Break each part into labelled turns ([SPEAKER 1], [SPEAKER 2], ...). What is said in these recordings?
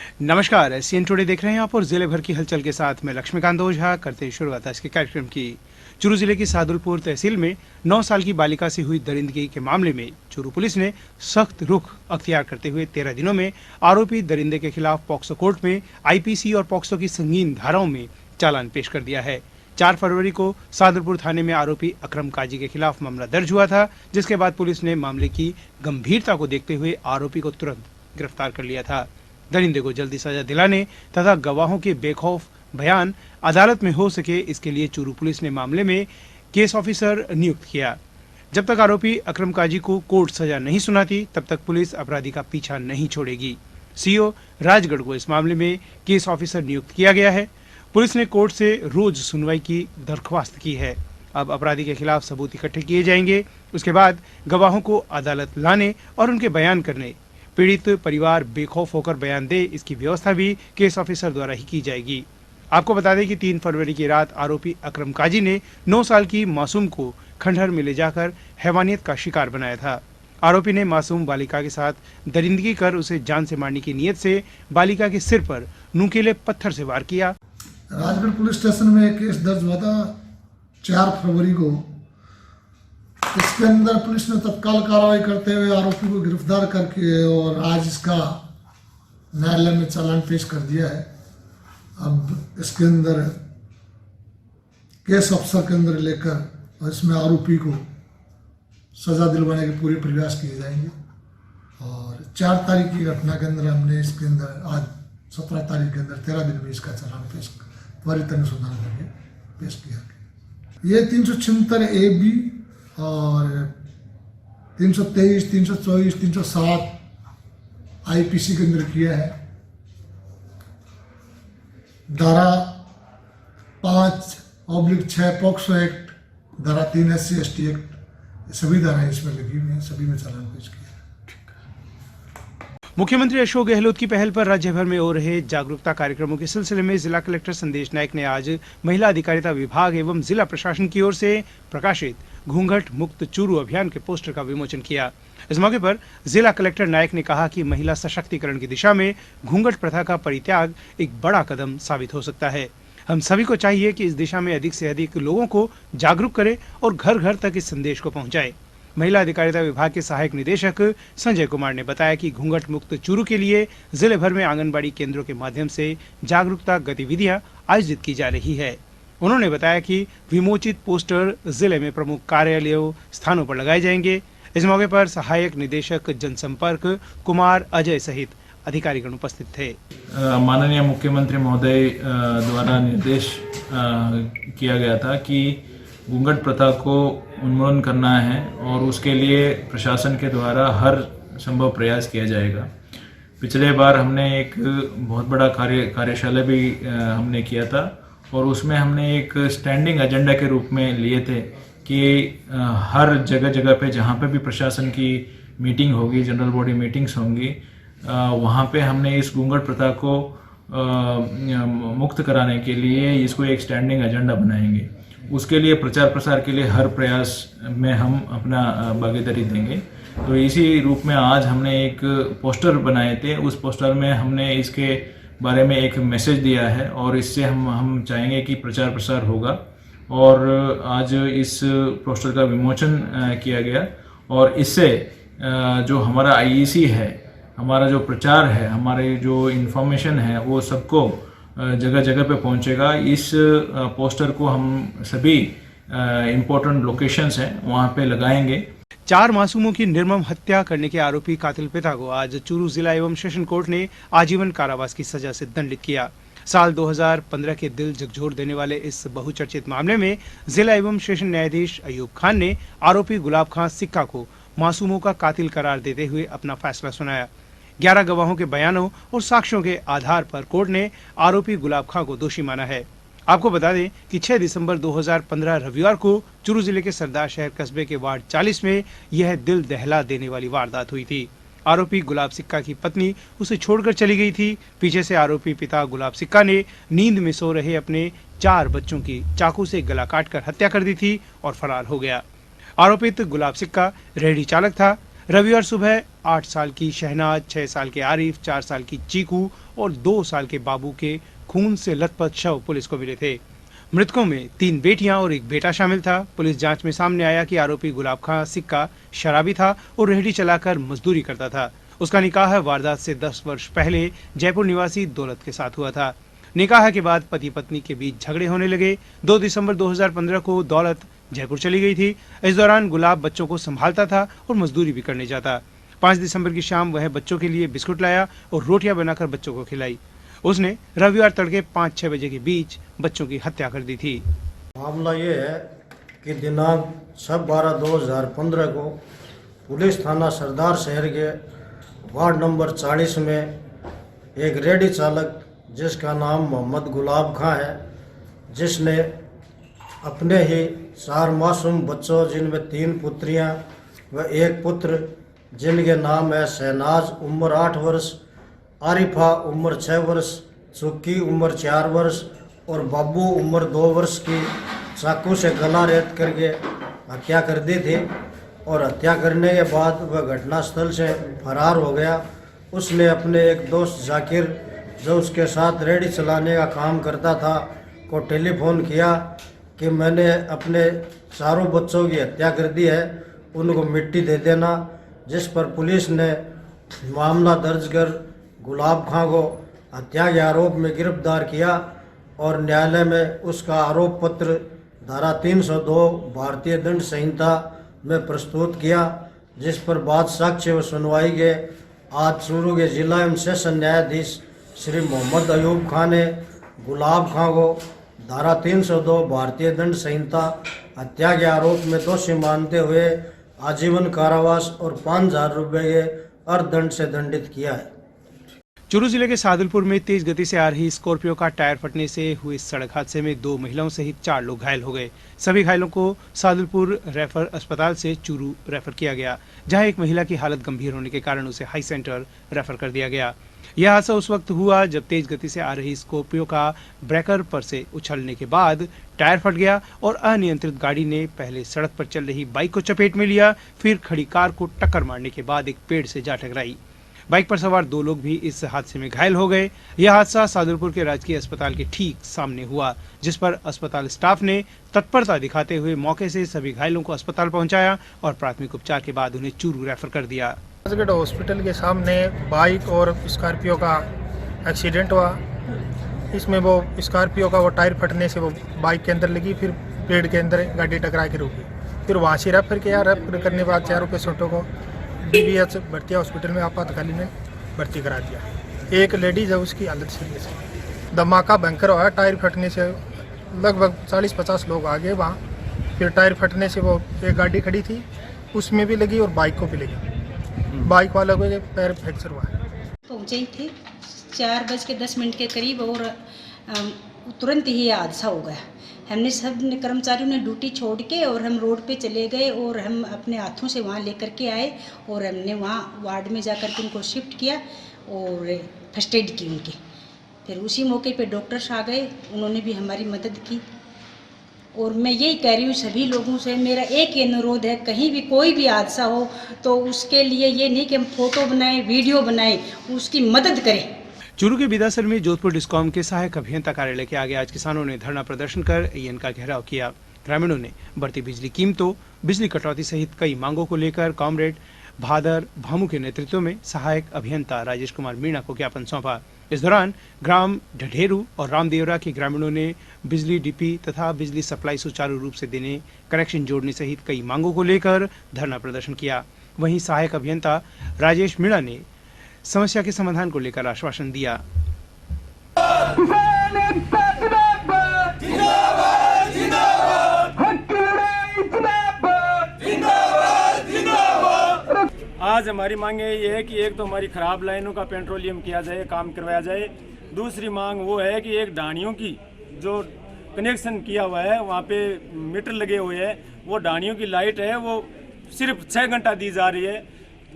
[SPEAKER 1] नमस्कार, CN today देख रहे हैं आप और जिले भर की हलचल के साथ मैं लक्ष्मीकांत ओझा करते हैं शुरुआत आज के कार्यक्रम की। चूरू जिले की सादुलपुर तहसील में 9 साल की बालिका से हुई दरिंदगी के मामले में चूरू पुलिस ने सख्त रुख अख्तियार करते हुए 13 दिनों में आरोपी दरिंदे के खिलाफ पॉक्सो कोर्ट में आईपीसी और पॉक्सो की संगीन धाराओं में चालान पेश कर दिया है। 4 फरवरी को सादुलपुर थाने में आरोपी अकरम काजी के खिलाफ मामला दर्ज हुआ था, जिसके बाद पुलिस ने मामले की गंभीरता को देखते हुए आरोपी को तुरंत गिरफ्तार कर लिया था। दरिंदे को जल्दी सजा दिलाने तथा गवाहों के बेखौफ बयान अदालत में हो सके, इसके लिए चूरू पुलिस ने मामले में केस ऑफिसर नियुक्त किया। जब तक आरोपी अकरम काजी को कोर्ट सजा नहीं सुनाती, तब तक पुलिस अपराधी का पीछा नहीं छोड़ेगी। सीओ राजगढ़ को इस मामले में केस ऑफिसर नियुक्त किया गया है। पुलिस ने कोर्ट से रोज सुनवाई की दरख्वास्त की है। अब अपराधी के खिलाफ सबूत इकट्ठे किए जाएंगे। उसके बाद गवाहों को अदालत लाने और उनके बयान करने, पीड़ित परिवार बेखौफ होकर बयान दे, इसकी व्यवस्था भी केस ऑफिसर द्वारा ही की जाएगी। आपको बता दें कि 3 फरवरी की रात आरोपी अकरम काजी ने 9 साल की मासूम को खंडहर में ले जाकर हैवानियत का शिकार बनाया था। आरोपी ने मासूम बालिका के साथ दरिंदगी कर उसे जान से मारने की नीयत से बालिका के सिर पर नुकीले पत्थर से वार किया।
[SPEAKER 2] राजगढ़ पुलिस स्टेशन में केस दर्ज हुआ था 4 फरवरी को। इसके अंदर पुलिस ने तत्काल कार्रवाई करते हुए आरोपी को गिरफ्तार करके और आज इसका न्यायालय में चालान पेश कर दिया है। अब इसके अंदर केस ऑफिसर के अंदर लेकर और इसमें आरोपी को सजा दिलवाने के पूरे प्रयास किए जाएंगे। और 4 तारीख की घटना के अंदर हमने इसके अंदर आज 17 तारीख के अंदर 13 दिन में इसका चालान पेश त्वरित अनुसंधान करके पेश किया गया। ये 376 AB और 323, 324, 307 आईपीसी के अंदर किया है। धारा 5/6 पॉक्सो एक्ट, धारा 3 SC/ST एक्ट, सभी धाराएं इसमें लगी हुई हैं। सभी में चालान पेश किया।
[SPEAKER 1] मुख्यमंत्री अशोक गहलोत की पहल पर राज्य भर में हो रहे जागरूकता कार्यक्रमों के सिलसिले में जिला कलेक्टर संदेश नायक ने आज महिला अधिकारिता विभाग एवं जिला प्रशासन की ओर से प्रकाशित घूंघट मुक्त चूरू अभियान के पोस्टर का विमोचन किया। इस मौके पर जिला कलेक्टर नायक ने कहा कि महिला सशक्तिकरण की दिशा में घूंघट प्रथा का परित्याग एक बड़ा कदम साबित हो सकता है। हम सभी को चाहिए कि इस दिशा में अधिक से अधिक लोगों को जागरूक करें और घर घर तक इस संदेश को पहुंचाएं। महिला अधिकारिता विभाग के सहायक निदेशक संजय कुमार ने बताया कि घूंघट मुक्त चूरू के लिए जिले भर में आंगनबाड़ी केंद्रों के माध्यम से जागरूकता गतिविधियां आयोजित की जा रही है। उन्होंने बताया कि विमोचित पोस्टर जिले में प्रमुख कार्यालयों स्थानों पर लगाए जाएंगे। इस मौके पर सहायक निदेशक जनसंपर्क कुमार अजय सहित अधिकारीगण उपस्थित थे।
[SPEAKER 3] माननीय मुख्यमंत्री महोदय द्वारा निर्देश किया गया था कि घूंघट प्रथा को उन्मूलन करना है और उसके लिए प्रशासन के द्वारा हर संभव प्रयास किया जाएगा। पिछले बार हमने एक बहुत बड़ा कार्यशाला भी हमने किया था और उसमें हमने एक स्टैंडिंग एजेंडा के रूप में लिए थे कि हर जगह जगह पे जहाँ पे भी प्रशासन की मीटिंग होगी, जनरल बॉडी मीटिंग्स होंगी, वहाँ पे हमने इस घूंघट प्रथा को मुक्त कराने के लिए इसको एक स्टैंडिंग एजेंडा बनाएंगे। उसके लिए प्रचार प्रसार के लिए हर प्रयास में हम अपना भागीदारी देंगे। तो इसी रूप में आज हमने एक पोस्टर बनाए थे। उस पोस्टर में हमने इसके बारे में एक मैसेज दिया है और इससे हम चाहेंगे कि प्रचार प्रसार होगा। और आज इस पोस्टर का विमोचन किया गया और इससे जो हमारा आईईसी है, हमारा जो प्रचार है, हमारे जो इन्फॉर्मेशन है, वो सबको जगह जगह पे पहुंचेगा। इस पोस्टर को हम सभी इम्पोर्टेंट लोकेशंस हैं वहाँ पे लगाएंगे।
[SPEAKER 1] 4 मासूमों की निर्मम हत्या करने के आरोपी कातिल पिता को आज चूरू जिला एवं सेशन कोर्ट ने आजीवन कारावास की सजा से दंडित किया। साल 2015 के दिल झकझोर देने वाले इस बहुचर्चित मामले में जिला एवं सेशन न्यायाधीश अयूब खान ने आरोपी गुलाब खां सिक्का को मासूमों का कातिल करार देते हुए अपना फैसला सुनाया। 11 गवाहों के बयानों और साक्ष्यों के आधार पर कोर्ट ने आरोपी गुलाब खां को दोषी माना है। आपको बता दें कि 6 दिसंबर 2015 रविवार को चूरू जिले के सरदार शहर कस्बे के वार्ड 40 में यह दिल दहला देने वाली वारदात हुई थी। आरोपी गुलाब सिक्का की पत्नी उसे छोड़कर चली गई थी। पीछे से आरोपी पिता गुलाब सिक्का ने नींद में सो रहे अपने 4 बच्चों की चाकू से गला काटकर हत्या कर दी थी और फरार हो गया। आरोपित गुलाब सिक्का रेहड़ी चालक था। रविवार सुबह 8 साल की शहनाज, 6 साल के आरिफ, 4 साल की चीकू और 2 साल के बाबू के खून से लथपथ शव पुलिस को मिले थे। मृतकों में 3 बेटियां और 1 बेटा शामिल था। पुलिस जांच में सामने आया कि आरोपी गुलाब खां सिक्का शराबी था और रेहड़ी चलाकर मजदूरी करता था। उसका निकाह वारदात से 10 वर्ष पहले जयपुर निवासी दौलत के साथ हुआ था। निकाह के बाद पति पत्नी के बीच झगड़े होने लगे। 2 दिसंबर 2015 को दौलत जयपुर चली गई थी। इस दौरान गुलाब बच्चों को संभालता था और मजदूरी भी करने जाता। 5 दिसंबर की शाम वह बच्चों के लिए बिस्कुट लाया और रोटियां बनाकर बच्चों को खिलाई। उसने रविवार तड़के 5-6 बजे के बीच बच्चों की हत्या कर दी थी।
[SPEAKER 4] मामला ये है कि दिनांक 6/12/2015 को पुलिस थाना सरदार शहर के वार्ड नंबर 40 में एक रेहड़ी चालक जिसका नाम मोहम्मद गुलाब खां है, जिसने अपने ही 4 मासूम बच्चों जिनमें 3 पुत्रियां व 1 पुत्र जिनके नाम है शहनाज उम्र 8 वर्ष, आरिफा उम्र 6 वर्ष, सुक्की उम्र 4 वर्ष और बाबू उम्र 2 वर्ष की चाकू से गला रेत करके हत्या कर दी थी। और हत्या करने के बाद वह घटनास्थल से फरार हो गया। उसने अपने एक दोस्त जाकिर, जो उसके साथ रेहड़ी चलाने का काम करता था, को टेलीफोन किया कि मैंने अपने 4 बच्चों की हत्या कर दी है, उनको मिट्टी दे देना। जिस पर पुलिस ने मामला दर्ज कर गुलाब खां को हत्या के आरोप में गिरफ्तार किया और न्यायालय में उसका आरोप पत्र धारा 302 भारतीय दंड संहिता में प्रस्तुत किया, जिस पर बाद साक्ष्य व सुनवाई के आज चूरू के जिला एवं सेशन न्यायाधीश श्री मोहम्मद अयूब खान ने गुलाब खां को धारा 302 भारतीय दंड संहिता हत्या के आरोप में दोषी मानते हुए आजीवन कारावास और 5,000 रुपये के अर्थदंड से दंडित किया है।
[SPEAKER 1] चूरू जिले के सादुलपुर में तेज गति से आ रही स्कॉर्पियो का टायर फटने से हुए सड़क हादसे में 2 महिलाओं सहित 4 लोग घायल हो गए। सभी घायलों को सादुलपुर रेफर अस्पताल से चूरू रेफर किया गया, जहां एक महिला की हालत गंभीर होने के कारण उसे हाई सेंटर रेफर कर दिया गया। यह हादसा उस वक्त हुआ जब तेज गति से आ रही स्कॉर्पियो का ब्रेकर पर से उछलने के बाद टायर फट गया और अनियंत्रित गाड़ी ने पहले सड़क पर चल रही बाइक को चपेट में लिया, फिर खड़ी कार को टक्कर मारने के बाद एक पेड़ से जा टकराई। बाइक पर सवार 2 लोग भी इस हादसे में घायल हो गए। यह हादसा सादुलपुर के राजकीय अस्पताल के ठीक सामने हुआ, जिस पर अस्पताल स्टाफ ने तत्परता दिखाते हुए मौके से सभी घायलों को अस्पताल पहुंचाया और प्राथमिक उपचार के बाद उन्हें चूरू रेफर कर दिया।
[SPEAKER 5] राजगढ़ हॉस्पिटल के सामने बाइक और स्कॉर्पियो का एक्सीडेंट हुआ। इसमें वो स्कॉर्पियो का वो टायर फटने से वो बाइक के अंदर लगी, फिर पेड़ के अंदर गाड़ी टकरा के रुकी। फिर वहाँ से रेफर किया। रेफर करने के बाद चारों पेशेंटों को DBH भर्तिया हॉस्पिटल में आपातकालीन में भर्ती करा दिया। एक लेडीज है, उसकी हालत सीरियस है। धमाका भयंकर हुआ। टायर फटने से लगभग 40-50 लोग आ गए वहाँ। फिर टायर फटने से वो एक गाड़ी खड़ी थी, उसमें भी लगी और बाइक को भी लगी। बाइक वाला को पैर फ्रैक्चर हुआ है।
[SPEAKER 6] पहुँचे ही थे 4:10 के करीब और तुरंत ही हादसा हो गया। हमने सब कर्मचारियों ने ड्यूटी छोड़ के और हम रोड पे चले गए और हम अपने हाथों से वहाँ लेकर के आए और हमने वहाँ वार्ड में जाकर के उनको शिफ्ट किया और फर्स्ट एड की उनकी। फिर उसी मौके पे डॉक्टर्स आ गए, उन्होंने भी हमारी मदद की। और मैं यही कह रही हूँ सभी लोगों से, मेरा एक ही अनुरोध है, कहीं भी कोई भी हादसा हो तो उसके लिए ये नहीं कि हम फोटो बनाएं, वीडियो बनाएं, उसकी मदद करें।
[SPEAKER 1] चूरू के बिदासर में जोधपुर डिस्कॉम के सहायक अभियंता कार्यालय के आगे आज किसानों ने धरना प्रदर्शन कर AN का घेराव किया। ग्रामीणों ने बढ़ती बिजली कीमतों, बिजली कटौती सहित कई मांगों को लेकर कॉमरेड भादर भामू के नेतृत्व में सहायक अभियंता राजेश कुमार मीणा को ज्ञापन सौंपा। इस दौरान ग्राम ढढेरू और रामदेवरा के ग्रामीणों ने बिजली डीपी तथा बिजली सप्लाई सुचारू रूप से देने, कनेक्शन जोड़ने सहित कई मांगों को लेकर धरना प्रदर्शन किया। वहीं सहायक अभियंता राजेश मीणा ने समस्या के समाधान को लेकर आश्वासन दिया।
[SPEAKER 7] आज हमारी मांग ये है कि एक तो हमारी खराब लाइनों का पेट्रोलियम किया जाए, काम करवाया जाए। दूसरी मांग वो है कि एक ढाणियों की जो कनेक्शन किया हुआ है वहाँ पे मीटर लगे हुए हैं, वो ढाणियों की लाइट है वो सिर्फ 6 घंटा दी जा रही है।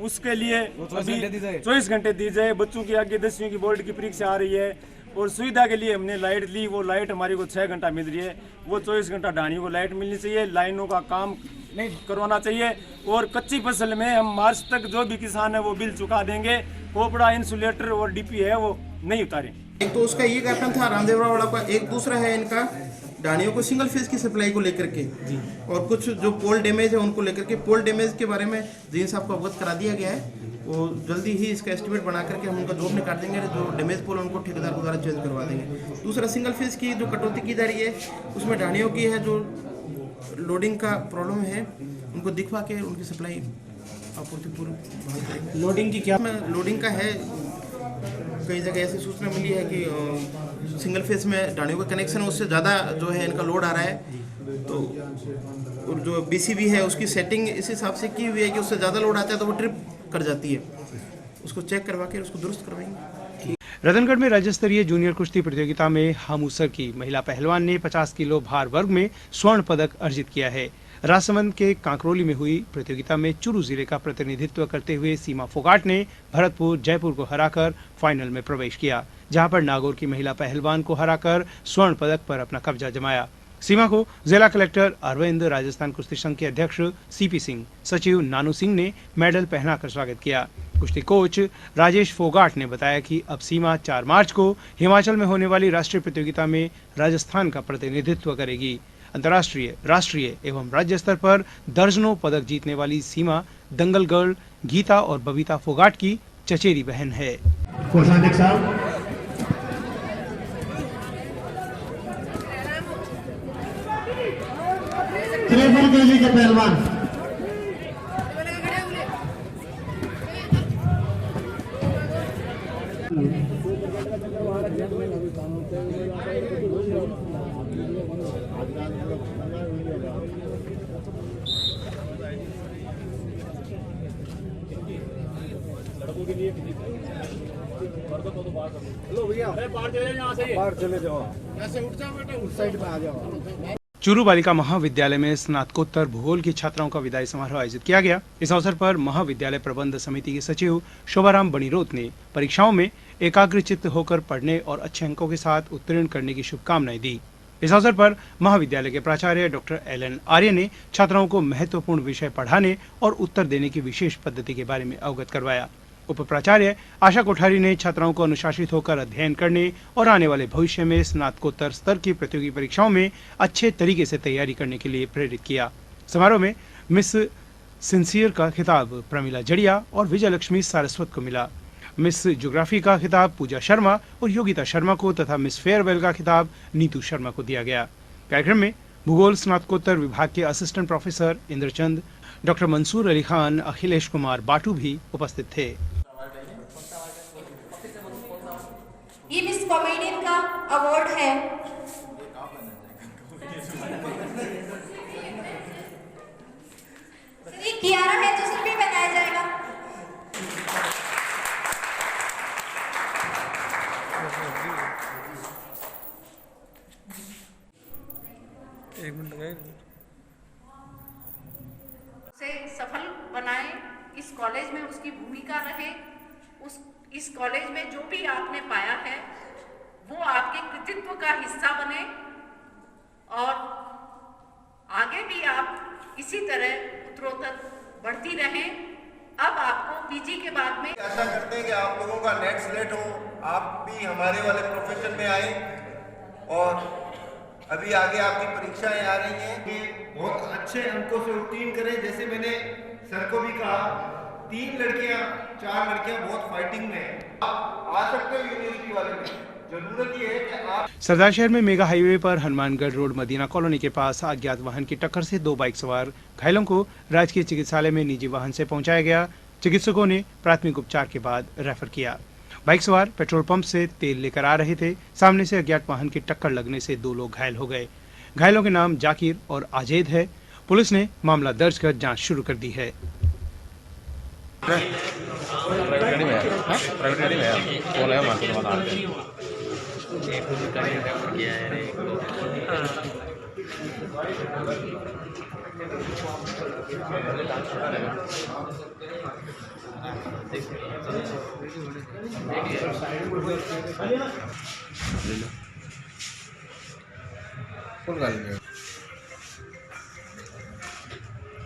[SPEAKER 7] उसके लिए अभी 24 घंटे दी जाए। बच्चों की आगे 10वीं की बोर्ड की परीक्षा आ रही है और सुविधा के लिए हमने लाइट ली, वो लाइट हमारी को 6 घंटा मिल रही है। वो 24 घंटा ढाणियों को लाइट मिलनी चाहिए। लाइनों का काम नहीं करवाना चाहिए। और कच्ची फसल में हम मार्च तक जो भी किसान है वो बिल चुका देंगे। कोपड़ा, इंसुलेटर और डीपी है वो नहीं उतारें।
[SPEAKER 8] एक तो उसका ये कहना था रामदेवरा वाला का, एक दूसरा है इनका डाणियों को सिंगल फेज की सप्लाई को लेकर के, और कुछ जो पोल डैमेज है उनको लेकर के। पोल डैमेज के बारे में जीन साहब को अवगत करा दिया गया है, वो जल्दी ही इसका एस्टिमेट बना करके हम उनका जॉब निकाल देंगे, जो डैमेज पोल उनको ठेकेदार को द्वारा चेंज करवा देंगे। दूसरा सिंगल फेज की जो कटौती की जा रही है उसमें डाणियों की है जो लोडिंग का प्रॉब्लम है, उनको दिखवा के उनकी सप्लाई आपूर्ति पूरी। लोडिंग की क्या लोडिंग का है, कई जगह ऐसी सूचना मिली है कि सिंगल फेज में डाणियों का कनेक्शन उससे ज़्यादा जो है इनका लोड आ रहा है, तो और जो बीसीबी है उसकी सेटिंग इस हिसाब से की हुई है कि उससे ज़्यादा लोड आता है तो वो ट्रिप कर जाती है, उसको चेक करवा के उसको दुरुस्त करवाएंगे।
[SPEAKER 1] रतनगढ़ में राज्य स्तरीय जूनियर कुश्ती प्रतियोगिता में हामुसर की महिला पहलवान ने 50 किलो भार वर्ग में स्वर्ण पदक अर्जित किया है। राजसमंद के कांकरोली में हुई प्रतियोगिता में चूरू जिले का प्रतिनिधित्व करते हुए सीमा फोगाट ने भरतपुर, जयपुर को हराकर फाइनल में प्रवेश किया, जहां पर नागौर की महिला पहलवान को हराकर स्वर्ण पदक पर अपना कब्जा जमाया। सीमा को जिला कलेक्टर अरविंद, राजस्थान कुश्ती संघ के अध्यक्ष सीपी सिंह, सचिव नानू सिंह ने मेडल पहनाकर स्वागत किया। कुश्ती कोच राजेश फोगाट ने बताया कि अब सीमा 4 मार्च को हिमाचल में होने वाली राष्ट्रीय प्रतियोगिता में राजस्थान का प्रतिनिधित्व करेगी। अंतर्राष्ट्रीय, राष्ट्रीय एवं राज्य स्तर पर दर्जनों पदक जीतने वाली सीमा दंगल गर्ल गीता और बबीता फोगाट की चचेरी बहन है।
[SPEAKER 2] पहलवान
[SPEAKER 1] चूरू बालिका महाविद्यालय में स्नातकोत्तर भूगोल की छात्राओं का विदाई समारोह आयोजित किया गया। इस अवसर पर महाविद्यालय प्रबंध समिति के सचिव शोभाराम बणिरोत ने परीक्षाओं में एकाग्रचित्त होकर पढ़ने और अच्छे अंकों के साथ उत्तीर्ण करने की शुभकामनाएं दी। इस अवसर पर महाविद्यालय के प्राचार्य डॉक्टर एल.एन. आर्य ने छात्राओं को महत्वपूर्ण विषय पढ़ाने और उत्तर देने की विशेष पद्धति के बारे में अवगत करवाया। उप प्राचार्य आशा कोठारी ने छात्राओं को अनुशासित होकर अध्ययन करने और आने वाले भविष्य में स्नातकोत्तर स्तर की प्रतियोगी परीक्षाओं में अच्छे तरीके से तैयारी करने के लिए प्रेरित किया। समारोह में मिस सिंसियर का खिताब प्रमिला जड़िया और विजयलक्ष्मी सारस्वत को मिला। मिस ज्योग्राफी का खिताब पूजा शर्मा और योगिता शर्मा को तथा मिस फेयरवेल का खिताब नीतू शर्मा को दिया गया। कार्यक्रम में भूगोल स्नातकोत्तर विभाग के assistant professor Indrachand, doctor Mansoor Ali Khan, Akhilesh Kumar Batu भी उपस्थित थे।
[SPEAKER 9] ये मिस कॉमेडियन का अवार्ड है। ये कियारा है जिसे भी बनाया जाएगा।
[SPEAKER 10] एक मिनट गए
[SPEAKER 11] से सफल बनाए, इस कॉलेज में उसकी भूमिका रहे, इस कॉलेज में जो भी आपने पाया है वो आपके कृतित्व का हिस्सा बने और आगे भी आप इसी तरह उत्तरोत्तर बढ़ती रहें। अब आपको पीजी के बाद में
[SPEAKER 12] आशा करते हैं कि आप लोगों का नेक्स्ट स्लेट हो, आप भी हमारे वाले प्रोफेशन में आए और अभी आगे आपकी परीक्षाएं आ रही हैं कि बहुत अच्छे अंकों से उत्तीर्ण करें। जैसे मैंने सर को भी कहा, 3 लड़कियां 4 लड़कियां बहुत फाइटिंग में हैं। आप आ सकते हो यूनिवर्सिटी वाले में, जरूरत ये है कि आप।
[SPEAKER 1] सरदार शहर में मेगा हाईवे पर हनुमानगढ़ रोड मदीना कॉलोनी के पास अज्ञात वाहन की टक्कर से 2 बाइक सवार घायलों को राजकीय चिकित्सालय में निजी वाहन से पहुंचाया गया। चिकित्सकों ने प्राथमिक उपचार के बाद रेफर किया। बाइक सवार पेट्रोल पंप से तेल लेकर आ रहे थे। सामने से अज्ञात वाहन की टक्कर लगने से 2 लोग घायल हो गए। घायलों के नाम जाकिर और आजेद है। पुलिस ने मामला दर्ज कर जांच शुरू कर दी है।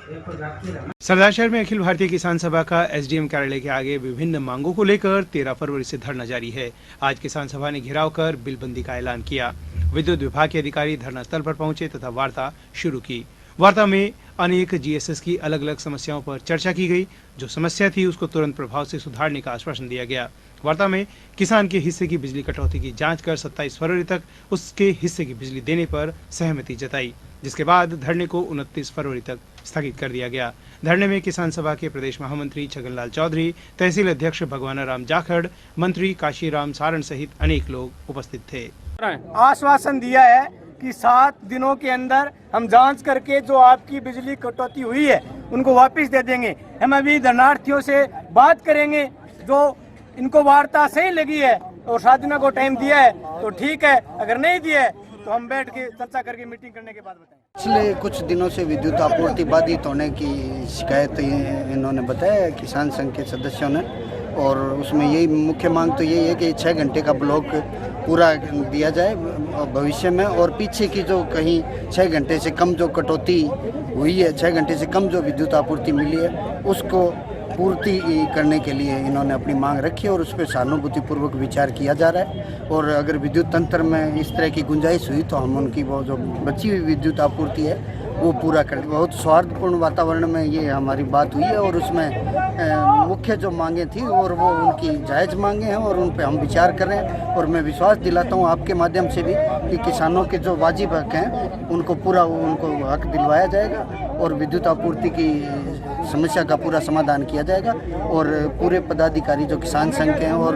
[SPEAKER 1] सरदारशहर में अखिल भारतीय किसान सभा का एसडीएम कार्यालय के आगे विभिन्न मांगों को लेकर 13 फरवरी से धरना जारी है। आज किसान सभा ने घेराव कर बिलबंदी का ऐलान किया। विद्युत विभाग के अधिकारी धरना स्थल पर पहुंचे तथा वार्ता शुरू की। वार्ता में अनेक जीएसएस की अलग अलग समस्याओं पर चर्चा की गई। जो समस्या थी उसको तुरंत प्रभाव से सुधारने का आश्वासन दिया गया। वार्ता में किसान के हिस्से की बिजली कटौती की जांच कर 27 फरवरी तक उसके हिस्से की बिजली देने पर सहमति जताई, जिसके बाद धरने को 29 फरवरी तक स्थगित कर दिया गया। धरने में किसान सभा के प्रदेश महामंत्री छगनलाल चौधरी, तहसील अध्यक्ष भगवाना राम जाखड़, मंत्री काशीराम सारण सहित अनेक लोग उपस्थित थे।
[SPEAKER 13] आश्वासन दिया है कि 7 दिनों के अंदर हम जांच करके जो आपकी बिजली कटौती हुई है उनको वापस दे देंगे। हम अभी धरनार्थियों से बात करेंगे, जो इनको वार्ता सही लगी है और 7 दिनों को टाइम दिया है तो ठीक है, अगर नहीं दिया है तो हम बैठ के चर्चा करके मीटिंग करने के बाद बताएंगे।
[SPEAKER 14] पिछले कुछ दिनों से विद्युत आपूर्ति बाधित होने की शिकायत इन्होंने बताया किसान संघ के सदस्यों ने, और उसमें यही मुख्य मांग तो यही है कि 6 घंटे का ब्लॉक पूरा दिया जाए भविष्य में, और पीछे की जो कहीं 6 घंटे से कम जो कटौती हुई है, 6 घंटे से कम जो विद्युत आपूर्ति मिली है उसको पूर्ति करने के लिए इन्होंने अपनी मांग रखी है और उस पर सहानुभूतिपूर्वक विचार किया जा रहा है। और अगर विद्युत तंत्र में इस तरह की गुंजाइश हुई तो हम उनकी वो जो बची हुई विद्युत आपूर्ति है वो पूरा कर। बहुत सौहार्दपूर्ण वातावरण में ये हमारी बात हुई है और उसमें मुख्य जो मांगें थी और वो उनकी जायज़ मांगें हैं और उन पे हम विचार कर रहे हैं। और मैं विश्वास दिलाता हूँ आपके माध्यम से भी कि किसानों के जो वाजिब हक हैं उनको पूरा उनको हक दिलवाया जाएगा और विद्युत आपूर्ति की समस्या का पूरा समाधान किया जाएगा। और पूरे पदाधिकारी जो किसान संघ के हैं और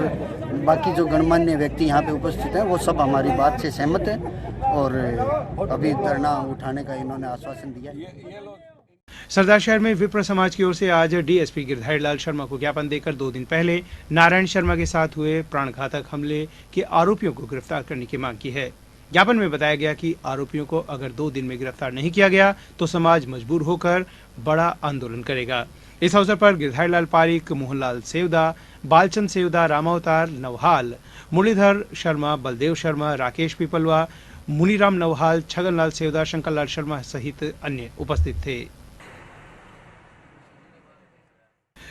[SPEAKER 14] बाकी जो गणमान्य व्यक्ति यहाँ पे उपस्थित हैं वो सब हमारी बात से सहमत हैं और अभी धरना उठाने का इन्होंने आश्वासन दिया है।
[SPEAKER 1] सरदारशहर में विप्र समाज की ओर से आज डीएसपी गिरधारी लाल शर्मा को ज्ञापन देकर 2 दिन पहले नारायण शर्मा के साथ हुए प्राणघातक हमले के आरोपियों को गिरफ्तार करने की मांग की है। ज्ञापन में बताया गया कि आरोपियों को अगर 2 दिन में गिरफ्तार नहीं किया गया तो समाज मजबूर होकर बड़ा आंदोलन करेगा। इस अवसर पर गिरधारी लाल पारिक, मोहनलाल सेवदा, बालचंद सेवदा, रामावतार नवहाल, मुरलीधर शर्मा, बलदेव शर्मा, राकेश पिपलवा, मुनीराम नवहाल, छगनलाल सेवदा, शंकरलाल शर्मा सहित अन्य उपस्थित थे।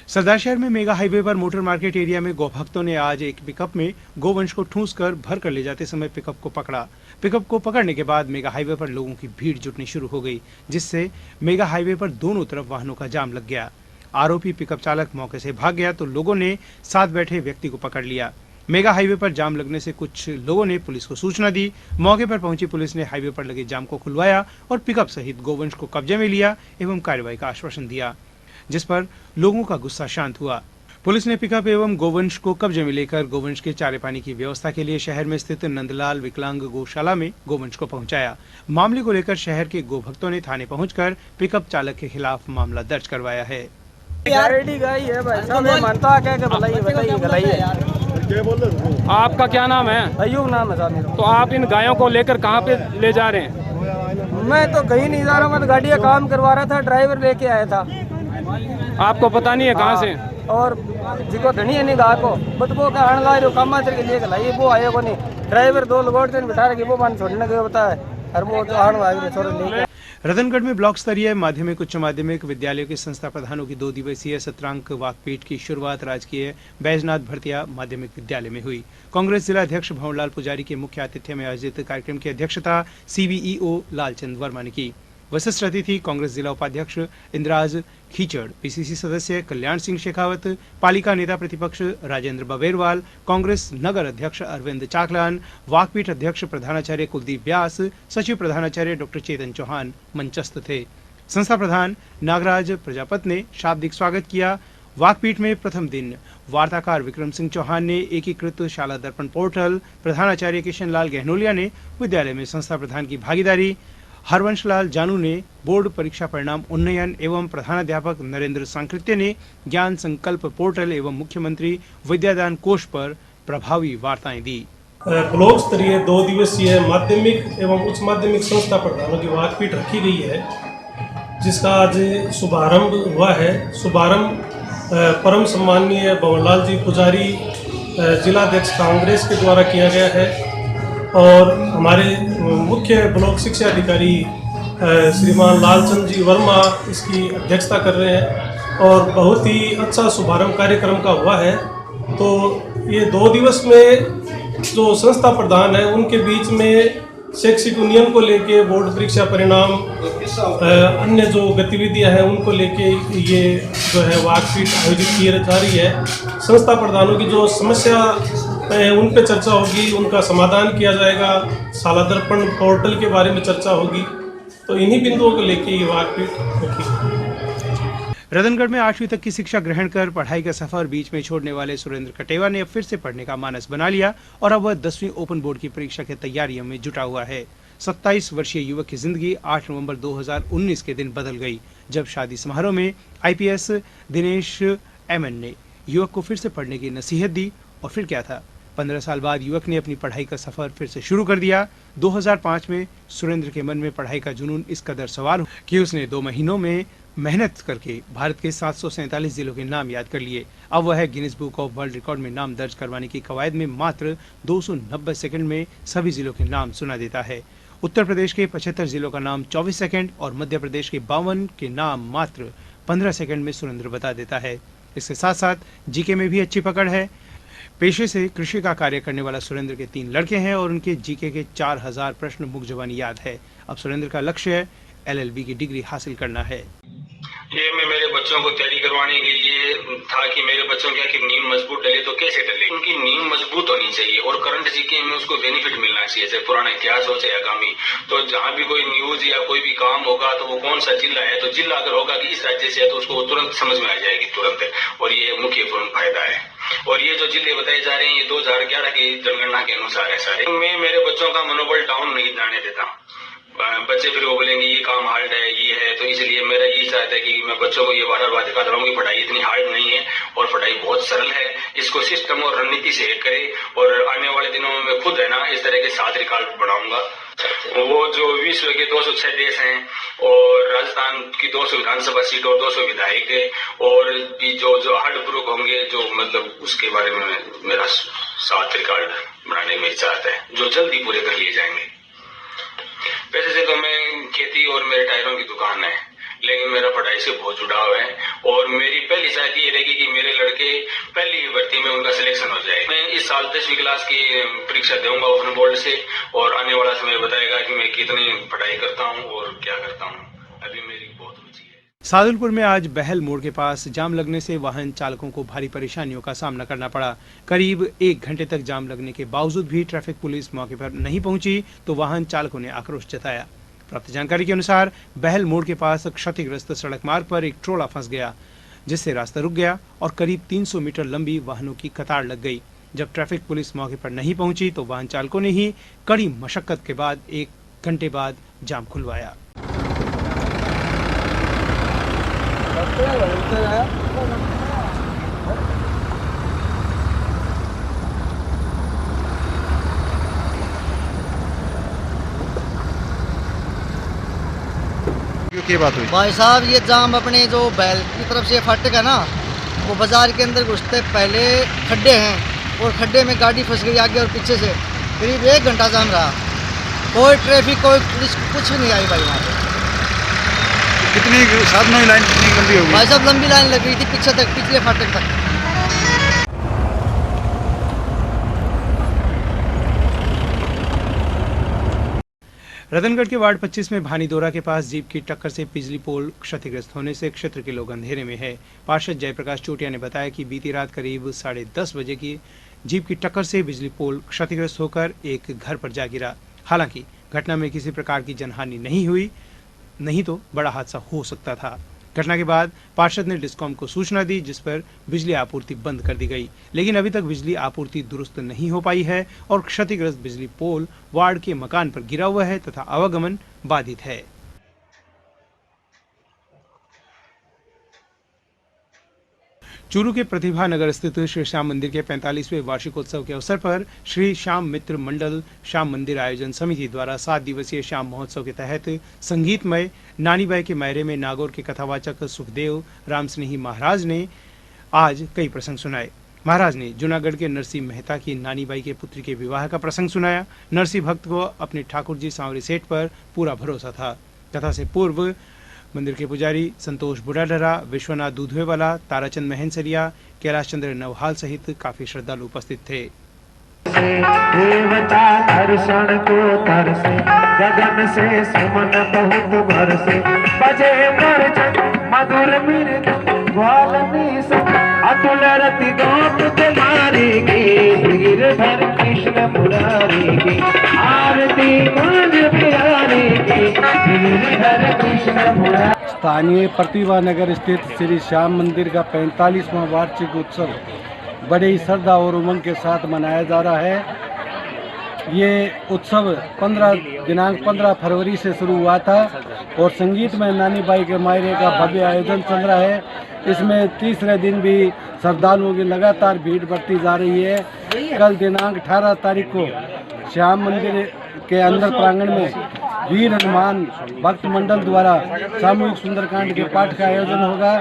[SPEAKER 1] सरदारशहर में मेगा हाईवे पर मोटर मार्केट एरिया में गौभक्तों ने आज एक पिकअप में गोवंश को ठूंस कर भर कर ले जाते समय पिकअप को पकड़ा। पिकअप को पकड़ने के बाद मेगा हाईवे पर लोगों की भीड़ जुटनी शुरू हो गई, जिससे मेगा हाईवे पर दोनों तरफ वाहनों का जाम लग गया। आरोपी पिकअप चालक मौके से भाग गया तो लोगों ने साथ बैठे व्यक्ति को पकड़ लिया। मेगा हाईवे पर जाम लगने से कुछ लोगों ने पुलिस को सूचना दी। मौके पर पहुंची पुलिस ने हाईवे पर लगे जाम को खुलवाया और पिकअप सहित गोवंश को कब्जे में लिया एवं कार्रवाई का आश्वासन दिया, जिस पर लोगों का गुस्सा शांत हुआ। पुलिस ने पिकअप एवं गोवंश को कब्जे में लेकर गोवंश के चारे पानी की व्यवस्था के लिए शहर में स्थित नंदलाल विकलांग गौशाला में गोवंश को पहुंचाया। मामले को लेकर शहर के गोभक्तों ने थाने पहुंचकर पिकअप चालक के खिलाफ मामला दर्ज करवाया है।
[SPEAKER 10] आपका क्या नाम है?
[SPEAKER 13] अयूब नाम है साहब मेरा।
[SPEAKER 10] तो आप इन गायों को लेकर कहाँ पे ले जा रहे हैं?
[SPEAKER 13] मैं तो कहीं नहीं जा रहा, मैं तो गाड़ी का काम करवा रहा था, ड्राइवर लेके आया था।
[SPEAKER 10] आपको पता नहीं है कहाँ से?
[SPEAKER 13] और जिको धनी है नहीं गा को बदबो का हण ला काम चल के लिए गलाई वो आए को नहीं, ड्राइवर 2 लगोड़ से बिठा रखे वो मान छोड़ने के बता है और वो तो हण वागे छोड़ ले।
[SPEAKER 1] रतनगढ़ में ब्लॉक स्तरीय माध्यमिक उच्च माध्यमिक विद्यालयों के संस्था प्रधानों की 2 दिवसीय सत्रांक वाकपीठ की शुरुआत राजकीय बैजनाथ भरतिया माध्यमिक विद्यालय में हुई। कांग्रेस जिला अध्यक्ष भंवरलाल पुजारी के मुख्य आतिथ्य में आयोजित कार्यक्रम की अध्यक्षता सीबीईओ लालचंद वर्मा ने की। विशिष्ट अतिथि कांग्रेस जिला उपाध्यक्ष इंद्राज खीचड़, पीसीसी सदस्य कल्याण सिंह शेखावत, पालिका नेता प्रतिपक्ष राजेंद्र बबेरवाल, कांग्रेस नगर अध्यक्ष अरविंद चाकलान, वाकपीठ अध्यक्ष प्रधानाचार्य कुलदीप व्यास, सचिव प्रधानाचार्य डॉक्टर चेतन चौहान मंचस्थ थे। संस्था प्रधान नागराज प्रजापति ने शाब्दिक स्वागत किया। वाकपीठ में प्रथम दिन वार्ताकार विक्रम सिंह चौहान ने एकीकृत शाला दर्पण पोर्टल, प्रधानाचार्य किशन लाल गहनोलिया ने विद्यालय में संस्था प्रधान की भागीदारी, हरवंशलाल जानू ने बोर्ड परीक्षा परिणाम उन्नयन एवं प्रधानाध्यापक नरेंद्र सांकृत्य ने ज्ञान संकल्प पोर्टल एवं मुख्यमंत्री विद्यादान कोष पर प्रभावी वार्ताएं दी।
[SPEAKER 15] ब्लॉक स्तरीय 2 दिवसीय माध्यमिक एवं उच्च माध्यमिक संस्था प्रधानों की वाकपीठ रखी गई है, जिसका आज शुभारंभ हुआ है। शुभारंभ परम सम्माननीय भंवरलाल जी पुजारी जिलाध्यक्ष कांग्रेस के द्वारा किया गया है और हमारे मुख्य ब्लॉक शिक्षा अधिकारी श्रीमान लालचंद जी वर्मा इसकी अध्यक्षता कर रहे हैं और बहुत ही अच्छा शुभारंभ कार्यक्रम का हुआ है। तो ये 2 दिवस में जो संस्था प्रधान है उनके बीच में शैक्षिक यूनियन को लेके बोर्ड परीक्षा परिणाम अन्य जो गतिविधियां हैं उनको लेके ये जो है वाकफीट आयोजित की जा रही है। संस्था प्रधानों की जो समस्या है उन पे चर्चा होगी, उनका समाधान किया जाएगा, साला दर्पण पोर्टल के बारे में चर्चा होगी। तो इन्हीं बिंदुओं को लेके ये वाकफीट होगी।
[SPEAKER 1] रतनगढ़ में 8वीं तक की शिक्षा ग्रहण कर पढ़ाई का सफर बीच में छोड़ने वाले सुरेंद्र कटेवा ने अब फिर से पढ़ने का मानस बना लिया और अब वह 10वीं ओपन बोर्ड की परीक्षा की तैयारियों में जुटा हुआ है। 27 वर्षीय युवक की जिंदगी 8 नवंबर 2019 के दिन बदल गई, जब शादी समारोह में आईपीएस दिनेश एमएन ने युवक को फिर से पढ़ने की नसीहत दी। और फिर क्या था, 15 साल बाद युवक ने अपनी पढ़ाई का सफर फिर से शुरू कर दिया। 2005 में सुरेंद्र के मन में पढ़ाई का जुनून इस कदर सवार कि उसने 2 महीनों में मेहनत करके भारत के 747 जिलों के नाम याद कर लिए। अब वह Guinness book of world record में नाम दर्ज करवाने की कवायद में मात्र 290 सेकंड में सभी जिलों के नाम सुना देता है। उत्तर प्रदेश के 75 जिलों का नाम 24 सेकंड और मध्य प्रदेश के 52 के नाम मात्र 15 सेकंड में सुरेंद्र बता देता है। इसके साथ साथ जीके में भी अच्छी पकड़ है। पेशे से कृषि का कार्य करने वाला सुरेंद्र के 3 लड़के हैं और उनके जीके के 4000 प्रश्न मुख जबानी याद है। अब सुरेंद्र का लक्ष्य है LLB की डिग्री हासिल करना है।
[SPEAKER 16] ये मैं मेरे बच्चों को तैयारी करवाने के लिए था कि मेरे बच्चों की आखिर नींव मजबूत डले तो कैसे डले, उनकी नींव मजबूत होनी चाहिए और करंट जीके में उसको बेनिफिट मिलना चाहिए, चाहे पुराना इतिहास हो चाहे आगामी। तो जहाँ भी कोई न्यूज या कोई भी काम होगा तो वो कौन सा जिला है, तो जिला अगर होगा कि इस राज्य से है तो उसको तुरंत समझ में आ जाएगी तुरंत, और ये मुख्य फायदा है। और ये जो जिले बताए जा रहे हैं ये 2011 की जनगणना के अनुसार है सारे। मैं मेरे बच्चों का मनोबल डाउन नहीं जाने देता। बच्चे फिर वो बोलेंगे ये काम हार्ड है, ये है, तो इसलिए मेरा यही चाहता है कि मैं बच्चों को ये बार दिखाता रहूँ कि पढ़ाई इतनी हार्ड नहीं है और पढ़ाई बहुत सरल है। इसको सिस्टम और रणनीति से करे और आने वाले दिनों में मैं खुद है ना इस तरह के 7 रिकॉर्ड बनाऊंगा। वो जो विश्व के 206 देश हैं और राजस्थान की 200 विधानसभा सीट और 200 विधायक है और भी जो हार्डपूर्वक होंगे, जो मतलब उसके बारे में मेरा 7 रिकॉर्ड बनाने में चाहता है, जो जल्दी पूरे कर लिए जाएंगे। वैसे से तो मैं खेती और मेरे टायरों की दुकान है, लेकिन मेरा पढ़ाई से बहुत जुड़ाव है और मेरी पहली चाहत ये रहेगी कि मेरे लड़के पहली भर्ती में उनका सिलेक्शन हो जाए। मैं इस साल 10वीं क्लास की परीक्षा दूंगा ओपन बोर्ड से और आने वाला समय बताएगा कि मैं कितनी पढ़ाई करता हूँ और क्या करता हूँ। अभी मेरी बहुत रुचि है।
[SPEAKER 1] सादुलपुर में आज बहल मोड़ के पास जाम लगने से वाहन चालकों को भारी परेशानियों का सामना करना पड़ा। करीब 1 घंटे तक जाम लगने के बावजूद भी ट्रैफिक पुलिस मौके पर नहीं पहुंची तो वाहन चालकों ने आक्रोश जताया। प्राप्त जानकारी के अनुसार बहल मोड़ के पास क्षतिग्रस्त सड़क मार्ग पर एक ट्रोला फंस गया, जिससे रास्ता रुक गया और करीब 300 मीटर लंबी वाहनों की कतार लग गई। जब ट्रैफिक पुलिस मौके पर नहीं पहुंची तो वाहन चालकों ने ही कड़ी मशक्कत के बाद 1 घंटे बाद जाम खुलवाया।
[SPEAKER 17] क्या बात हुई
[SPEAKER 14] भाई साहब? ये जाम अपने जो बैल की तरफ से फाटक है ना, वो बाजार के अंदर घुसते पहले खड्डे हैं और खड्डे में गाड़ी फंस गई आगे और पीछे से। करीब 1 घंटा जाम रहा, कोई ट्रैफिक कोई पुलिस कुछ नहीं आई भाई वहाँ पे।
[SPEAKER 17] कितनी साधनों की लाइन कितनी लंबी होगी
[SPEAKER 14] भाई साहब? लंबी लाइन लग गई थी पीछे तक, पिछले फाटक तक।
[SPEAKER 1] रतनगढ़ के वार्ड 25 में भानीदोरा के पास जीप की टक्कर से बिजली पोल क्षतिग्रस्त होने से क्षेत्र के लोग अंधेरे में हैं। पार्षद जयप्रकाश चोटिया ने बताया कि बीती रात करीब 10:30 बजे की जीप की टक्कर से बिजली पोल क्षतिग्रस्त होकर एक घर पर जा गिरा। हालांकि घटना में किसी प्रकार की जनहानि नहीं हुई, नहीं तो बड़ा हादसा हो सकता था। घटना के बाद पार्षद ने डिस्कॉम को सूचना दी, जिस पर बिजली आपूर्ति बंद कर दी गई, लेकिन अभी तक बिजली आपूर्ति दुरुस्त नहीं हो पाई है और क्षतिग्रस्त बिजली पोल वार्ड के मकान पर गिरा हुआ है तथा आवागमन बाधित है। चूरू के प्रतिभा नगर स्थित श्री श्याम मंदिर के 45वें वार्षिकोत्सव के अवसर पर श्री श्याम मित्र मंडल श्याम मंदिर आयोजन समिति द्वारा 7 दिवसीय श्याम महोत्सव के तहत संगीतमय नानीबाई के मायरे में नागौर के कथावाचक सुखदेव रामस्नेही महाराज ने आज कई प्रसंग सुनाए। महाराज ने जूनागढ़ के नरसिंह मेहता की नानीबाई के पुत्री के विवाह का प्रसंग सुनाया। नरसिंह भक्त को अपने ठाकुर जी सांवरी सेठ पर पूरा भरोसा था। कथा से पूर्व मंदिर के पुजारी संतोष बुढ़ाडरा, विश्वनाथ दूधवेवाला, ताराचंद महनसरिया, कैलाश चंद्र नवहाल सहित काफी श्रद्धालु उपस्थित थे।
[SPEAKER 18] देवता दर्शन को तरसे, गगन से सुमन बहुत बरसे, बजे मर्चन मधुर मृदंग ग्वालनी से, अतुल रति गोप तुम्हारी की, गिरधर कृष्ण मुरारी की, आरती मुझ प्यारी की, गिरधर कृष्ण मुरारी।
[SPEAKER 19] स्थानीय प्रतिभा नगर स्थित श्री श्याम मंदिर का 45वां वार्षिक उत्सव बड़े ही श्रद्धा और उमंग के साथ मनाया जा रहा है। ये उत्सव दिनांक 15 फरवरी से शुरू हुआ था और संगीत में नानी बाई के मायरे का भव्य आयोजन चल रहा है। इसमें तीसरे दिन भी श्रद्धालुओं की लगातार भीड़ बढ़ती जा रही है। कल दिनांक 18 तारीख को श्याम मंदिर के अंदर प्रांगण में वीर हनुमान भक्त मंडल द्वारा सामूहिक सुंदरकांड के पाठ का आयोजन होगा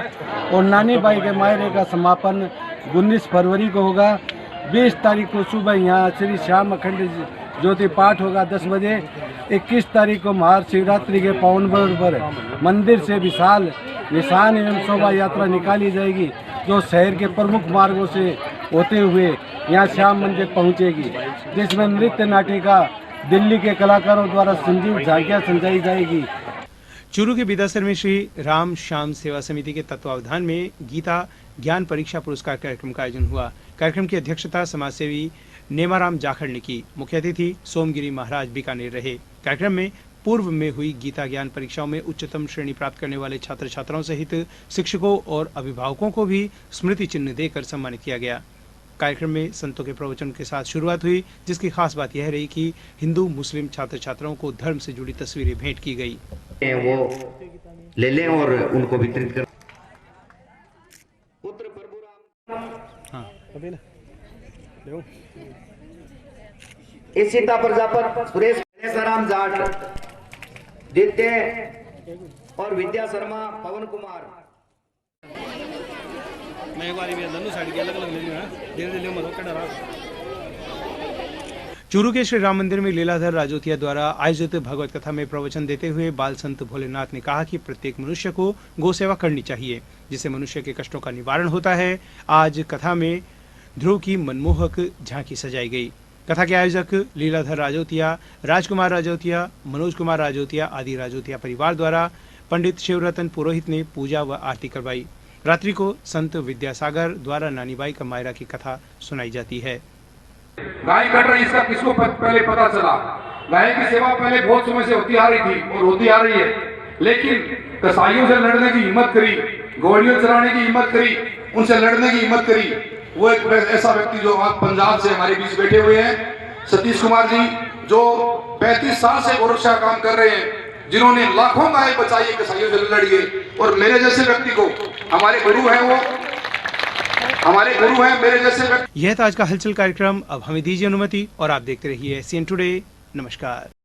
[SPEAKER 19] और नानी बाई के मायरे का समापन 19 फरवरी को होगा। 20 तारीख को सुबह यहाँ श्री श्याम अखंड ज्योति पाठ होगा 10 बजे। 21 तारीख को महाशिवरात्रि के पावन पर्व पर मंदिर से विशाल निशान एवं शोभा यात्रा निकाली जाएगी, जो शहर के प्रमुख मार्गों से होते हुए यहाँ श्याम मंदिर पहुँचेगी, जिसमें नृत्य नाटिका दिल्ली के कलाकारों द्वारा संजीव झांकियाँ सजाई जाएगी।
[SPEAKER 1] चूरू के बिदासर में श्री राम श्याम सेवा समिति के तत्वावधान में गीता ज्ञान परीक्षा पुरस्कार कार्यक्रम का आयोजन हुआ। कार्यक्रम की अध्यक्षता समाजसेवी नेमाराम जाखड़ ने की। मुख्य अतिथि सोमगिरी महाराज बीकानेर रहे। कार्यक्रम में पूर्व में हुई गीता ज्ञान परीक्षाओं में उच्चतम श्रेणी प्राप्त करने वाले छात्र छात्राओं सहित शिक्षकों और अभिभावकों को भी स्मृति चिन्ह देकर सम्मानित किया गया। कार्यक्रम में संतों के प्रवचन के साथ शुरुआत हुई, जिसकी खास बात यह रही कि हिंदू मुस्लिम छात्र छात्राओं को धर्म से जुड़ी तस्वीरें भेंट की गई।
[SPEAKER 20] वो ले लें और उनको वितरित कर। इस सीता प्रजापत सुरेश राम जाट, दित्य और विद्या शर्मा, पवन कुमार।
[SPEAKER 1] चूरू के श्री राम मंदिर में लीलाधर राजोतिया द्वारा आयोजित भगवत कथा में प्रवचन देते हुए बाल संत भोलेनाथ ने कहा कि प्रत्येक मनुष्य को गौ सेवा करनी चाहिए, जिससे मनुष्य के कष्टों का निवारण होता है। आज कथा में ध्रुव की मनमोहक झांकी सजाई गई। कथा के आयोजक लीलाधर राजोतिया, राजकुमार राजोतिया, मनोज कुमार राजोतिया आदि राजोतिया परिवार द्वारा पंडित शिवरतन पुरोहित ने पूजा व आरती करवाई। रात्रि को संत विद्यासागर द्वारा नानीबाई का मायरा की कथा सुनाई जाती है।
[SPEAKER 21] गाय कट रही, इसका किसको पहले पता चला? गाय की सेवा पहले बहुत समय से होती आ रही थी और होती आ रही है, लेकिन कसाईयों से लड़ने की हिम्मत करी, घोड़ियों चलाने की हिम्मत करी, उनसे लड़ने की हिम्मत करी, वो एक ऐसा व्यक्ति जो आज पंजाब से हमारे बीच बैठे हुए हैं, सतीश कुमार जी, जो 35 साल से गोरक्षा काम कर रहे हैं, जिन्होंने लाखों गाय बचाई कसाईयों से लड़िए। और मेरे जैसे व्यक्ति को हमारे गुरु हैं, वो हमारे गुरु हैं, मेरे जैसे व्यक्ति।
[SPEAKER 1] यह था आज का हलचल कार्यक्रम। अब हमें दीजिए अनुमति और आप देखते रहिए सीएन टुडे। नमस्कार।